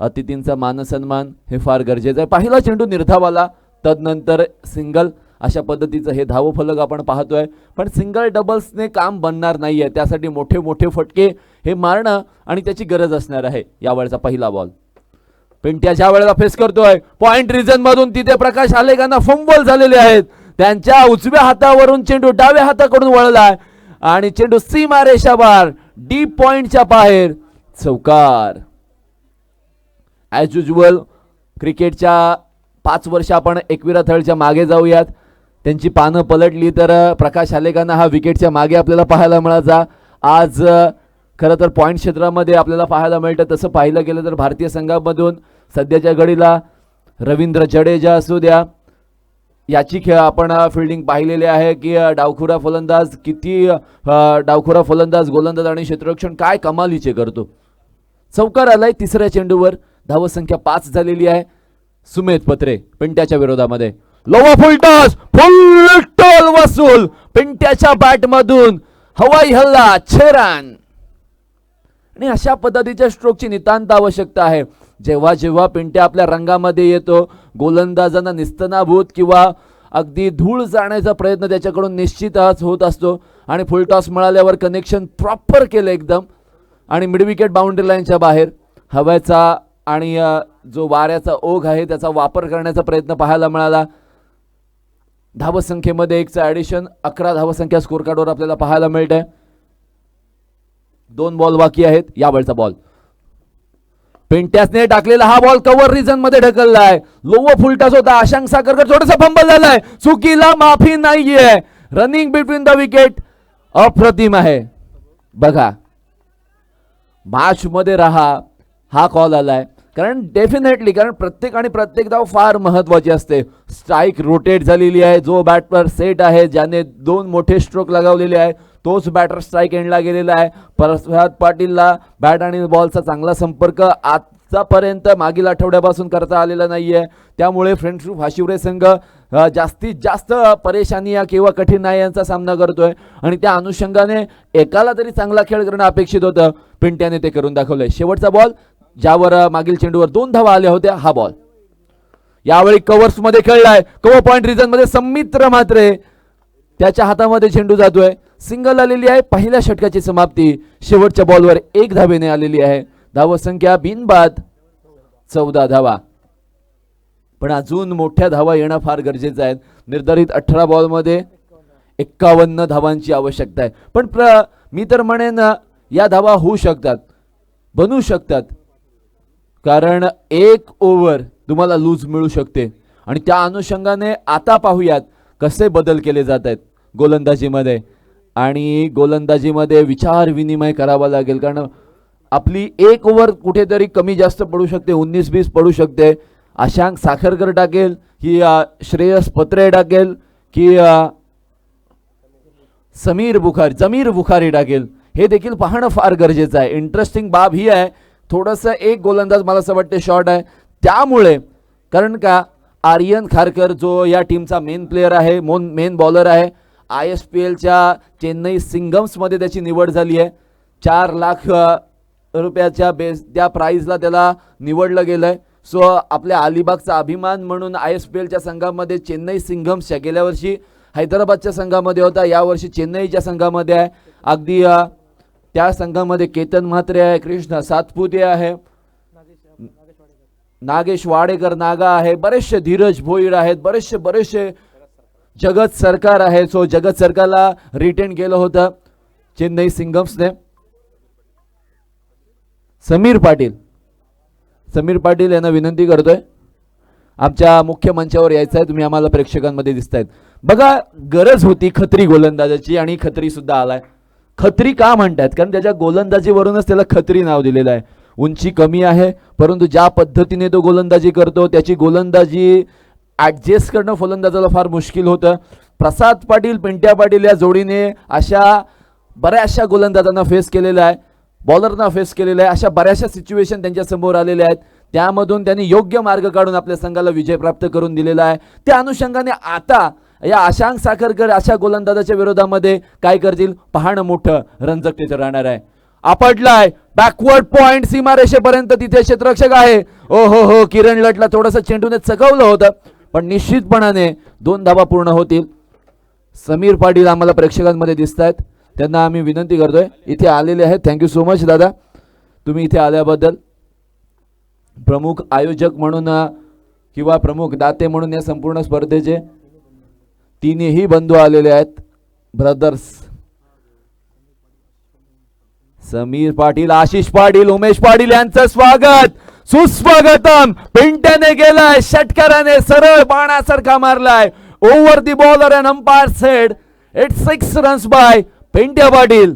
अतिथींचा मानसन्मान हे फार गरजेचं आहे. पहिला चेंडू निर्धावाला, तदनंतर सिंगल, अशा पद्धतीचं हे धावफलक आपण पाहतोय. पण सिंगल डबल्सने काम बनणार नाहीये, त्यासाठी मोठे मोठे फटके हे मारणं आणि त्याची गरज असणार आहे. यावेळचा पहिला बॉल पिंट्या ज्या वेळेला फेस करतोय पॉइंट रिजन मधून, तिथे प्रकाश आलेगांना फंबल झालेले आहेत. त्यांच्या उजव्या हातावरून चेंडू डाव्या हाताकडून वळलाय आणि चेंडू सीमा रेषाबार डीप पॉइंटच्या बाहेर. चौकार. ॲज युजल क्रिकेटच्या 5 वर्ष आपण एकविरा थळच्या मागे जाऊयात. त्यांची पानं पलटली तर प्रकाश आलेगांना हा विकेटच्या मागे आपल्याला पाहायला मिळायचा. आज खरं तर पॉईंट क्षेत्रामध्ये आपल्याला पाहायला मिळतं. तसं पाहिलं गेलं तर भारतीय संघामधून सध्याच्या घडीला रवींद्र जडेजा असू द्या, याची आपण फिल्डिंग पाहिलेली आहे की डावखुरा फलंदाज किती डावखुरा फलंदाज, गोलंदाज आणि क्षेत्ररक्षण काय कमालीचे करतो. चौकार आलाय तिसऱ्या चेंडूवर. धावसंख्या 5 झालेली आहे. सुमेध पत्रे पिंट्याच्या विरोधामध्ये. लोवा फुलटॉस, फुल वसूल पिंट्याच्या बॅटमधून. हवाई हल्ला 6 रन. आणि अशा पद्धतीच्या स्ट्रोकची नितांत आवश्यकता आहे. जेव्हा जेव्हा पिंट्या आपल्या रंगामध्ये येतो, गोलंदाजांना निस्तनाभूत किंवा अगदी धूळ जाण्याचा प्रयत्न त्याच्याकडून निश्चितच होत असतो. आणि फुलटॉस मिळाल्यावर कनेक्शन प्रॉपर केलं एकदम आणि मिडविकेट बाउंड्री लाईनच्या बाहेर. हव्याचा आणि जो वाऱ्याचा ओघ आहे त्याचा वापर करण्याचा प्रयत्न पाहायला मिळाला. धावसंख्येमध्ये 1चं ॲडिशन, 11 धावसंख्या स्कोर कार्डवर आपल्याला पाहायला मिळते. 2 बॉल बाकी आहेत. यावेळचा बॉल पिंट्यासने टाकलेला हा बॉल कव्हर रिजन मध्ये ढकललाय. लोव फुलटॉस होता. आशांक साखरकर थोडासा फंबल झालाय. चुकीला माफी नाहीये. रनिंग बिटवीन द विकेट अप्रतिम आहे. बघा मॅच मध्ये राहा हा कॉल आलाय. कारण डेफिनेटली कारण प्रत्येक धाव फार महत्वाची असते. स्ट्राईक रोटेट झालेली आहे, जो बॅटर सेट आहे ज्याने 2 मोठे स्ट्रोक लगावलेले आहे तोच बॅटर स्ट्राईक एंडला गेलेला आहे. प्रसाद पाटीलला बॅट आणि बॉलचा चांगला संपर्क आतापर्यंत मागील आठवड्यापासून करता आलेला नाहीये. त्यामुळे फ्रेंड्स ग्रुप हाशिवरे संघ जास्तीत जास्त परेशानी किंवा कठीणायांचा सामना करतोय आणि त्या अनुषंगाने एकाला तरी चांगला खेळ करणं अपेक्षित होतं. पिंट्याने ते करून दाखवलंय. शेवटचा बॉल ज्यावर मागील चेंडूवर 2 धावा आल्या होत्या, हा बॉल यावेळी कव्हर्स मध्ये खेळलाय. कव्हर पॉइंट रिजन मध्ये समित्र म्हात्रे त्याच्या हातामध्ये चेंडू जातोय. सिंगल आलेली आहे. पहिल्या षटकाची समाप्ती शेवटच्या बॉलवर 1 धावेने आलेली आहे. धावसंख्या बिनबाद 14 धावा. पण अजून मोठ्या धावा येणं फार गरजेचं आहे. निर्धारित 18 बॉलमध्ये 51 धावांची आवश्यकता आहे. पण मी तर म्हणेन या धावा होऊ शकतात, बनू शकतात, कारण 1 ओव्हर तुम्हाला लूज मिळू शकते. आणि त्या अनुषंगाने आता पाहूयात कसे बदल केले जात आहेत गोलंदाजीमध्ये. आणि गोलंदाजीमध्ये विचार विनिमय करावा लागेल, कारण आपली 1 ओव्हर कुठेतरी कमी जास्त पडू शकते, 19-20 पडू शकते. आशांक साखरकर टाकेल की श्रेयस पत्रे टाकेल की जमीर बुखारी टाकेल, हे देखील पाहणं फार गरजेचं आहे. इंटरेस्टिंग बाब ही आहे, थोडंसं एक गोलंदाज मला असं वाटते शॉर्ट आहे. त्यामुळे कारण का आर्यन खारकर जो या टीमचा मेन प्लेअर आहे, मेन बॉलर आहे, ISPLच्या चेन्नई सिंगम्समध्ये त्याची निवड झाली आहे. 4 लाख रुपयाच्या त्या प्राईजला त्याला निवडलं गेलं आहे. सो आपल्या अलिबागचा अभिमान म्हणून ISPLच्या संघामध्ये चेन्नई सिंगम्सच्या, गेल्या वर्षी हैदराबादच्या संघामध्ये होता, यावर्षी चेन्नईच्या संघामध्ये आहे. अगदी त्या संघामध्ये केतन म्हात्रे आहे, कृष्ण सातपुते आहे, नागेश वाडेकर नागा आहे, बरेचसे धीरज भोईर आहेत, बरेचसे जगत सरकार आहे. सो जगत सरकारला रिटेन केलं होतं चेन्नई सिंगम्सने. समीर पाटील यांना विनंती करतोय आमच्या मुख्य मंचावर यायचं आहे. तुम्ही आम्हाला प्रेक्षकांमध्ये दिसतायत. बघा, गरज होती खत्री गोलंदाजाची आणि खत्री सुद्धा आलाय. खत्री का म्हणतात? कारण त्याच्या गोलंदाजीवरूनच त्याला खत्री नाव दिलेलं आहे. उंची कमी आहे, परंतु ज्या पद्धतीने तो गोलंदाजी करतो त्याची गोलंदाजी ॲडजस्ट करणं फलंदाजाला फार मुश्किल होतं. प्रसाद पाटील पिंट्या पाटील या जोडीने अशा बऱ्याचशा गोलंदाजांना फेस केलेला आहे, बॉलरना फेस केलेला आहे. अशा बऱ्याचशा सिच्युएशन त्यांच्या समोर आलेल्या आहेत. त्यामधून त्यांनी योग्य मार्ग काढून आपल्या संघाला विजय प्राप्त करून दिलेला आहे. त्या अनुषंगाने आता या आशांक साखरकर अशा गोलंदाजाच्या विरोधामध्ये काय करतील पाहणं मोठं रंजक तिथे राहणार आहे. आपटलाय बॅकवर्ड पॉइंट सीमारेषेपर्यंत, तिथे क्षेत्ररक्षक आहे. ओ हो, किरण लटला थोडंसं चेंडूने चकवलं होतं, पण निश्चितपणाने 2 धावा पूर्ण होतील. समीर पाटील आम्हाला प्रेक्षकांमध्ये दिसत आहेत, त्यांना आम्ही विनंती करतोय इथे आलेले आहेत. थँक्यू सो मच दादा, तुम्ही इथे आल्याबद्दल. प्रमुख आयोजक म्हणून किंवा प्रमुख दाते म्हणून या संपूर्ण स्पर्धेचे तिन्ही बंधू आलेले आहेत, ब्रदर्स. समीर पाटील, आशिष पाटील, उमेश पाटील यांचं स्वागत, सुस्वागतम. पिंट्याने गेलाय, षटकाराने सरळ बाणासारखा मारलाय. Over the bowler and umpire said it's 6 runs by Pintya Patil.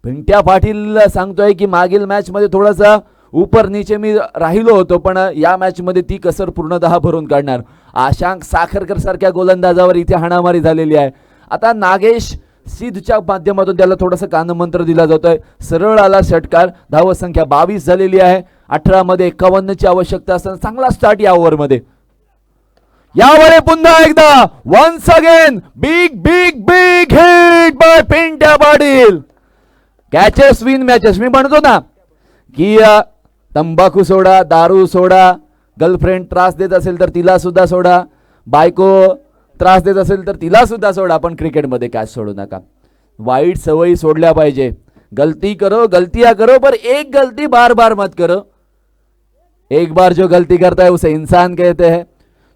Pintya Patil सांगतोय की मागील मॅच मध्ये थोडासा ऊपर नीचे मी राहिलो होतो, पण या मॅच मध्ये ती कसर पूर्णतः भरून काढणार. आशांक साखरकर सारख्या गोलंदाजावर इथे हाणामारी झालेली आहे. आता नागेश सिद्धच्या माध्यमातून त्याला थोडासा कानमंत्र दिला जातोय. सरळ आला षटकार. धावसंख्या 22 झालेली आहे. 18 मध्ये 51 ची आवश्यकता असताना चांगला स्टार्ट या ओव्हर मध्ये. यावेळी पुन्हा एकदा once again big big big hit by Pintya Patil. Catches win matches. मी म्हणतो ना की तंबाखू सोडा, दारू सोडा, गर्लफ्रेंड त्रास देत असेल तर तिला सुद्धा सोडा, बायको त्रास देत असेल तर तिला सुद्धा सोडा, पण क्रिकेटमध्ये कॅच सोडू नका. वाईट सवयी सोडल्या पाहिजे. गलती करो, गलतियां करो, पर एक गलती बार बार मत करो. एक बार जो गलती करता है उसे इंसान कहते हैं,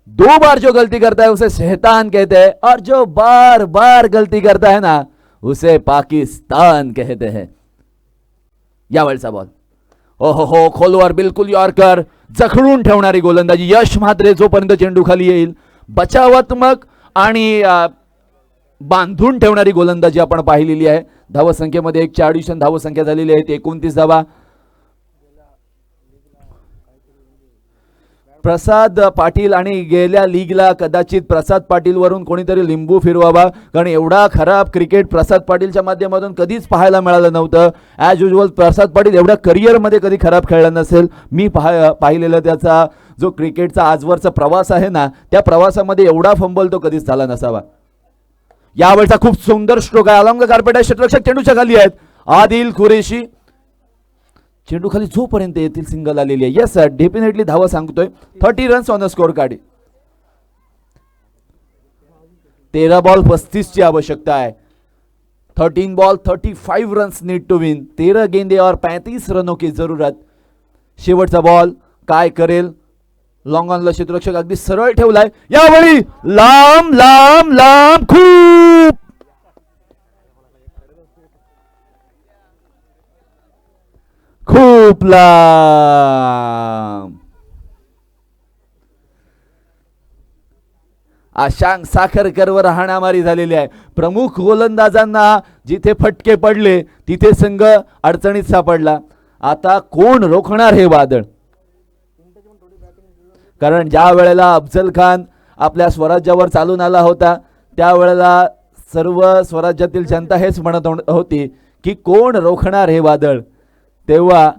2 बार जो गलती करता है उसे शैतान कहते हैं, और जो बार बार गलती करता है ना उसे पाकिस्तान कहते हैं. यावेळचा बॉल ओहो, खोलवर बिलकुल यॉर्कर, जखडून ठेवणारी गोलंदाजी. यश म्हात्रे जोपर्यंत चेंडू खाली येईल, बचावात्मक आणि बांधून ठेवणारी गोलंदाजी आपण पाहिलेली आहे. धावसंख्येमध्ये 1 ची ॲडिशन धावसंख्या झालेली आहे, 29 धावा. प्रसाद पाटील, आणि गेल्या लीगला कदाचित प्रसाद पाटील वरून कोणीतरी लिंबू फिरवावा, कारण एवढा खराब क्रिकेट प्रसाद पाटीलच्या माध्यमातून कधीच पाहायला मिळालं नव्हतं. ॲज युजल प्रसाद पाटील एवढ्या करिअरमध्ये कधी खराब खेळला नसेल. मी पाहिलेलं त्याचा जो क्रिकेटचा आजवरचा प्रवास आहे ना, त्या प्रवासामध्ये एवढा फंबल तो कधीच झाला नसावा. यावेळचा खूप सुंदर स्ट्रोक आहे. अलॉंग द कार्पेट आहे. क्षेत्ररक्षक चेंडूच्या खाली आहेत. आदिल कुरेशी चेंडू खाली जोपर्यंत येतील सिंगल आलेली आहे. येस सर, डेफिनेटली धावा सांगतोय. 30 runs on the score card. 13 ball 35 ची आवश्यकता आहे. 13 ball 35 runs need to win. 13 गेंदे और 35 रनों की जरूरत. शेवटचा बॉल काय करेल? लॉंग ऑनला क्षेत्ररक्षक अगदी सरळ ठेवलाय. यावेळी लांब लांब लांब खूप लांब. आशांक साखरकरवर हाणामारी झालेली आहे. प्रमुख गोलंदाजांना जिथे फटके पडले तिथे संघ अडचणीत सापडला. आता कोण रोखणार हे वादळ? कारण ज्या वेळेला अफजल खान आपल्या स्वराज्यावर चालून आला होता त्यावेळेला सर्व स्वराज्यातील जनता हेच म्हणत होती की कोण रोखणार हे वादळ. तेव्हा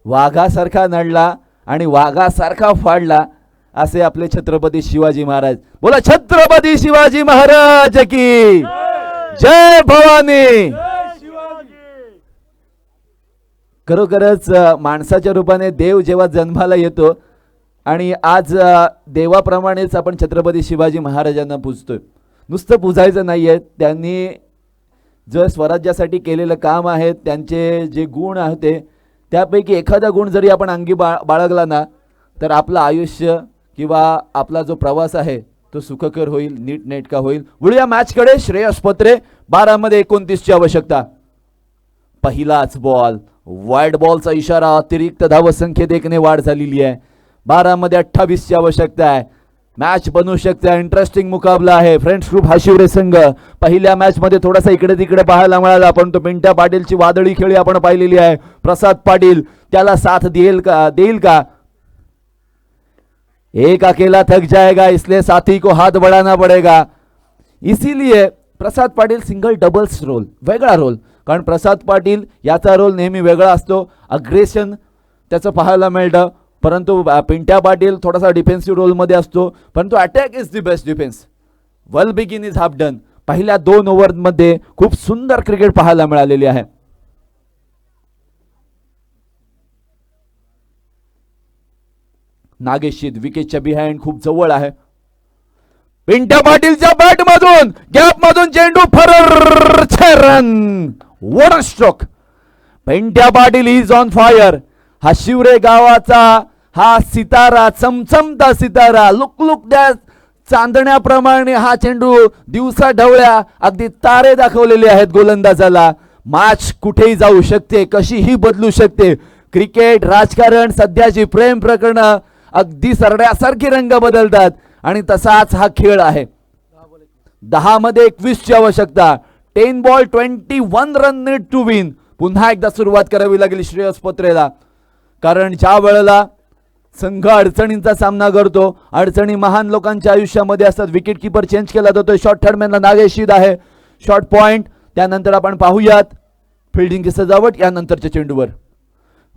वाघासारखा नडला आणि वाघासारखा फाडला असे आपले छत्रपती शिवाजी महाराज. बोला छत्रपती शिवाजी महाराज की जय भवानी. खरोखरच माणसाच्या रूपाने देव जेव्हा जन्माला येतो आणि आज देवाप्रमाणेच आपण छत्रपती शिवाजी महाराजांना पूजतोय. नुसतं पूजायचं नाहीये, त्यांनी जे स्वराज्यासाठी केलेलं काम आहे, त्यांचे जे गुण होते त्यापैकी एखादा गुण जरी आपण अंगी बाळगला ना तर आपलं आयुष्य किंवा आपला जो प्रवास आहे तो सुखकर होईल, नीटनेटका होईल. वळूया मॅचकडे. श्रेयस पत्रे 12 मध्ये 29 ची आवश्यकता. पहिलाच बॉल वाईड बॉलचा इशारा. अतिरिक्त धावसंख्येत 1 ने वाढ झालेली आहे. 12 मध्ये 28 ची आवश्यकता आहे. मॅच बनू शकते. इंटरेस्टिंग मुकाबला आहे. फ्रेंड्स ग्रुप हाशिवरे संघ पहिल्या मॅच मध्ये थोडासा इकडे तिकडे पाहायला मिळाला, पण तो पिंट्या पाटीलची वादळी खेळी आपण पाहिलेली आहे. प्रसाद पाटील त्याला साथ देईल का? एक अकेला थक जाएगा, इसलिए साथी को हाथ बढ़ाना पड़ेगा. इसीलिए प्रसाद पाटील सिंगल डबल्स रोल, वेगळा रोल. कारण प्रसाद पाटील याचा रोल नेहमी वेगळा असतो. अग्रेशन त्याचं पाहायला मिळतं, परंतु पिंट्या पाटील थोडासा डिफेन्सिव्ह रोलमध्ये असतो. परंतु attack is the best defence. Well begin is half done. पहिल्या 2 ओव्हरमध्ये खूप सुंदर क्रिकेट पाहायला मिळालेली आहे. नागेशीद विकेटच्या बिहाइंड खूप जवळ आहे. पिंट्या पाटीलच्या बॅट मधून गॅप मधून चेंडू फरर 6 run. What a stroke. Pintya Patil is on fire. हा शिवरे गावाचा हा सितारा, चमचमता सितारा, लुकलुकत्या चांदण्याप्रमाणे हा चेंडू दिवसा ढवळ्या अगदी तारे दाखवलेले आहेत गोलंदाजाला. मॅच कुठेही जाऊ शकते, कशीही बदलू शकते. क्रिकेट, राजकारण, सध्याची प्रेम प्रकरण अगदी सरड्यासारखी रंग बदलतात आणि तसाच हा खेळ आहे. 10 मध्ये 21 ची आवश्यकता. 10 ball 21 run need to win. पुन्हा एकदा सुरुवात करावी लागेल श्रेयस पत्रेला, कारण ज्या वेळेला संघ अडचणींचा सामना करतो, अडचणी महान लोकांच्या आयुष्यामध्ये असतात. विकेट किपर चेंज केला जातो. शॉर्ट थर्डमॅनला नागेशीद आहे. Short point. त्यानंतर आपण पाहूयात फिल्डिंगची सजावट यानंतरच्या चेंडूवर.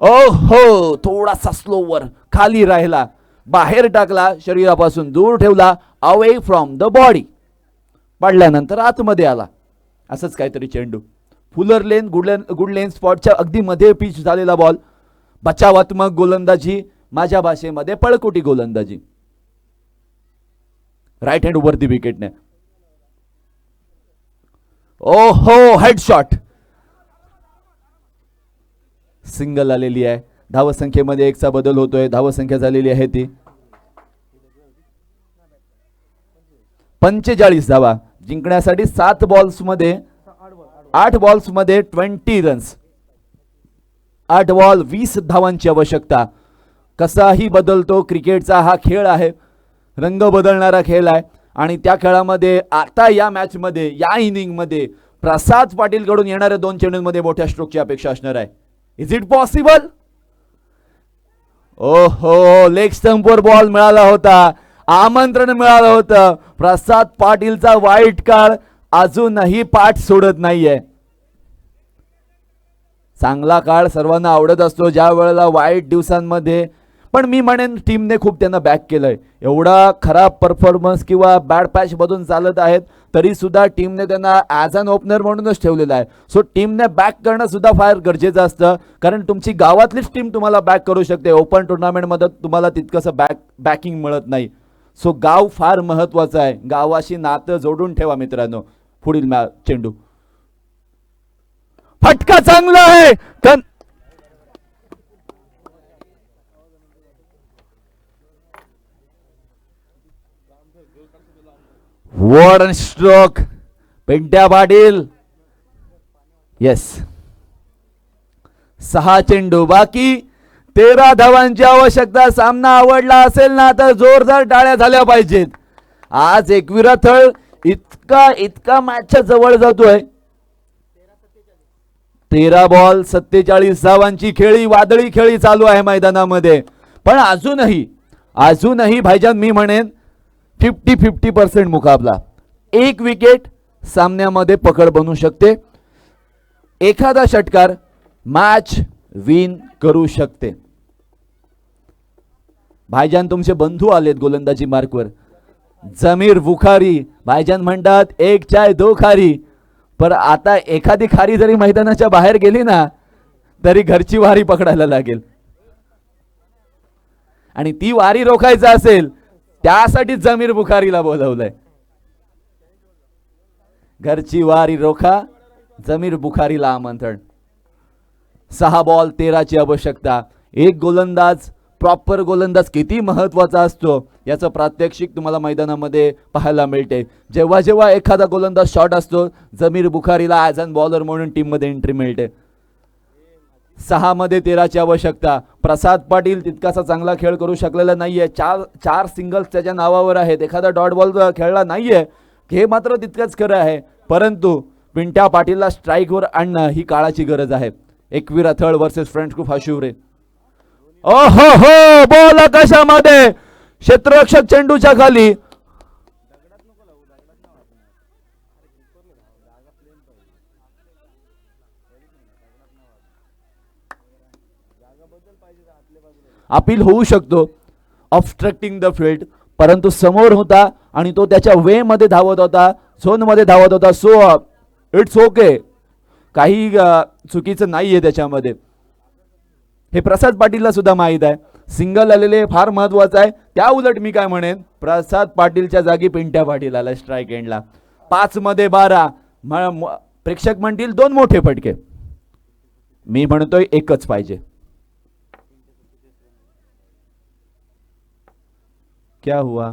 ओहो, थोडासा स्लोवर खाली राहिला, बाहेर टाकला, शरीरापासून दूर ठेवला, अवे फ्रॉम द बॉडी. पडल्यानंतर आतमध्ये आला. असंच काहीतरी चेंडू. फुलर लेन गुड लेन स्पॉटच्या अगदी मध्ये पिच झालेला बॉल. बचावात्मक गोलंदाजी, माझ्या भाषेमध्ये पळकुटी गोलंदाजी. राईट हँड वरती विकेटने. ओहो, हेडशॉट. सिंगल आलेली आहे. धावसंख्येमध्ये 1 चा बदल होतोय. धावसंख्या झालेली आहे ती 45 धावा. जिंकण्यासाठी 8 बॉल्समध्ये 20 रन्स. 8 बॉल 20 धावांची आवश्यकता. कसाही बदलतो क्रिकेटचा हा खेळ आहे. रंग बदलणारा खेळ आहे आणि त्या खेळामध्ये आता या मॅच मध्ये, या इनिंग मध्ये प्रसाद पाटील कडून येणाऱ्या 2 चेंडूंमध्ये मोठ्या स्ट्रोकची अपेक्षा असणार आहे. Is it possible? ओहो, लेग स्टंपवर बॉल मिळाला होता, आमंत्रण मिळालं होतं. प्रसाद पाटीलचा वाईट काळ अजूनही पाठ सोडत नाहीये. चांगला काळ सर्वांना आवडत असतो ज्या वेळेला वाईट दिवसांमध्ये, पण मी म्हणेन टीमने खूप त्यांना बॅक केलंय. एवढा खराब परफॉर्मन्स किंवा बॅड पॅच मधून चालत आहेत तरी सुद्धा टीमने त्यांना ॲज अन ओपनर म्हणूनच ठेवलेला आहे. सो टीमने बॅक करणं सुद्धा फार गरजेचं असतं, कारण तुमची गावातलीच टीम तुम्हाला बॅक करू शकते. ओपन टुर्नामेंटमध्ये तुम्हाला तितकंसं बॅकिंग मिळत नाही. सो गाव फार महत्वाचं आहे. गावाशी नातं जोडून ठेवा मित्रांनो. पुढील चेंडू, फटका चांगला आहे. Warden stroke, Pintya Patil. Yes, 6 चेंडू बाकी, 13 धावांची आवश्यकता. सामना आवडला असेल ना तर जोरदार टाळ्या झाल्या पाहिजेत. आज एकविरा थळ इतका मॅचच्या जवळ जातोय. 13 बॉल 47 धावांची खेळी, वादळी खेळी चालू आहे मैदानामध्ये. पण अजूनही भाईजान मी म्हणेन 50-50% मुकाबला. एक विकेट सामन्यामध्ये पकड बनू शकते. एखादा षटकार मॅच विन करू शकते. भाईजान तुमचे बंधू आलेत गोलंदाजी मार्कवर. जमीर बुखारी. भाईजान म्हणतात एक चाय दो खारी. पर आता एखादी खारी जरी मैदानाच्या बाहेर गेली ना तरी घरची वारी पकडायला लागेल. आणि ती वारी रोखायचं असेल त्यासाठी जमीर बुखारीला बोलवलंय. घरची वारी रोखा, जमीर बुखारीला आमंत्रण. 6 बॉल 13 ची आवश्यकता. एक गोलंदाज, प्रॉपर गोलंदाज किती महत्वाचा असतो याचं प्रात्यक्षिक तुम्हाला मैदानामध्ये पाहायला मिळते. जेव्हा जेव्हा एखादा गोलंदाज शॉट असतो जमीर बुखारीला ॲज अन बॉलर म्हणून टीम मध्ये एंट्री मिळते. 6 मध्ये 13 ची आवश्यकता. प्रसाद पाटील तितकासा चांगला खेळ करू शकलेला नाहीये. चार सिंगल्स त्याच्या नावावर आहेत. एखादा डॉट बॉल खेळला नाहीये हे मात्र तितकंच खरं आहे. परंतु पिंट्या पाटीलला स्ट्राईकवर आणणं ही काळाची गरज आहे. एकविरा थळ वर्सेस फ्रेंड्स ग्रुप हाशिवरे. ओहो हो, बॉल आकाशामध्ये, क्षेत्ररक्षक चेंडूच्या खाली. अपील होऊ शकतो ऑब्स्ट्रक्टिंग द फील्ड, परंतु समोर होता आणि तो त्याच्या वे मध्ये धावत होता, झोन मध्ये धावत होता. सो इट्स ओके, काही चुकीचं नाहीये त्याच्यामध्ये. हे प्रसाद पाटीलला सुद्धा माहित आहे. सिंगल आलेले फार महत्वाचं आहे. त्या उलट मी काय म्हणेन, प्रसाद पाटीलच्या जागी पिंट्या पाटील आला स्ट्राईक एंडला. 5 मध्ये 12. प्रेक्षक म्हणतील 2 मोठे फटके. मी म्हणतोय एकच पाहिजे. क्या हुआ?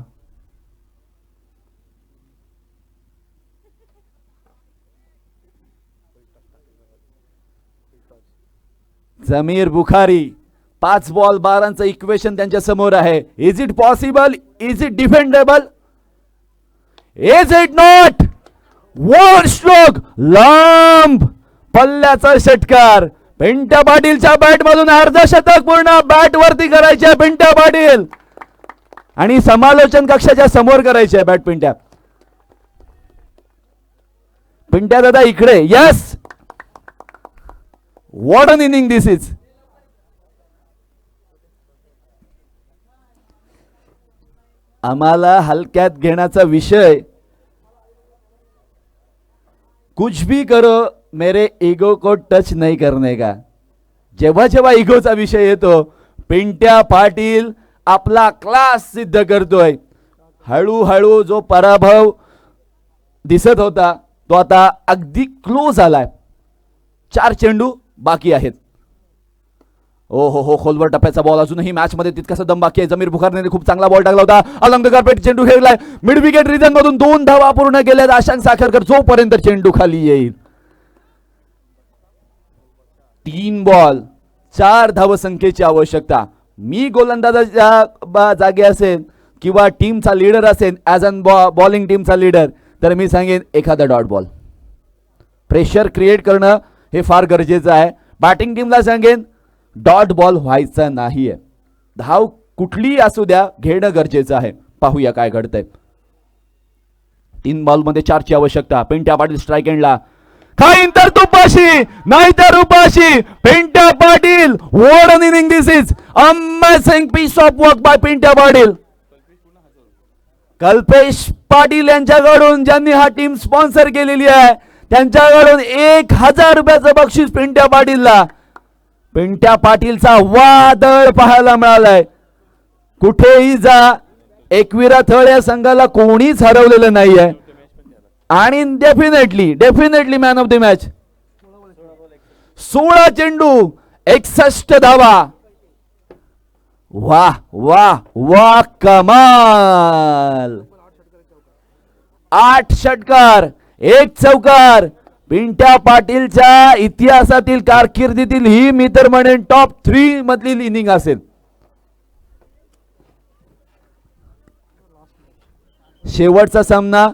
जमीर बुखारी. 5 बॉल 12चं इक्वेशन त्यांच्या समोर आहे. Is it possible? Is it defendable? Is it not? One stroke, लांब पल्ल्याचा षटकार. पिंट्या पाटीलच्या बॅट मधून अर्धशतक पूर्ण बॅट वरती करायचे पिंट्या पाटील आणि समालोचन कक्षाच्या समोर करायचे बॅट. पिंट्या दादा इकडे. Yes, what an inning this is. आम्हाला हलक्यात घेण्याचा विषय, कुछ भी करो मेरे ईगो को टच नहीं करने का. जेव्हा जेव्हा इगोचा विषय येतो पिंट्या पाटील आपला क्लास सिद्ध करतोय. हळूहळू जो पराभव दिसत होता तो आता अगदी क्लोज आलाय. 4 चेंडू बाकी आहेत. ओ हो हो, खोलवर टप्प्याचा बॉल अजूनही मॅच मध्ये तितकासा दम बाकी आहे. जमीर बुखारने खूप चांगला बॉल टाकला होता. अलंग द कार्पेट चेंडू खेळलाय. मिड विकेट रिजन मधून 2 धावा पूर्ण केल्यात आशांक साखरकर जोपर्यंत चेंडू खाली येईल. 3 बॉल 4 धावसंख्येची आवश्यकता. मी गोलंदाजाच्या जागी असेल किंवा टीमचा लीडर असेल, ॲज अन बॉलिंग टीमचा लीडर, तर मी सांगेन एखादा डॉट बॉल. प्रेशर क्रिएट करणं हे फार गरजेचं आहे. बॅटिंग टीमला सांगेन डॉट बॉल व्हायचा नाहीये. धाव कुठलीही असू द्या, घेणं गरजेचं आहे. पाहूया काय घडतंय. 3 बॉलमध्ये 4ची आवश्यकता. पिंट्या पाटील स्ट्राइक एंडला. खाईन तर तुपाशी नाही तर उपाशी. Pintya Patil, what an inning this is. Amazing piece of work by Pintya Patil. Kalpesh Patil यांच्याकडून, ज्यांनी हा टीम स्पॉन्सर केलेली आहे, त्यांच्याकडून 1000 रुपयाचं बक्षीस पिंट्या पाटीलला. पिंट्या पाटीलचा वादळ पाहायला मिळालाय. कुठेही जा, एकविरा थळ या संघाला कोणीच हरवलेलं नाहीये. आणि definitely man of the match. 16 चेंडू 61 धावा. वाह वाह वाह, कमाल. 8 षटकार 1 चौकार. पिंट्या पाटीलच्या इतिहासातील, कारकिर्दीतील ही मी तर म्हणेन टॉप 3 मधली इनिंग असेल. शेवटचा सामना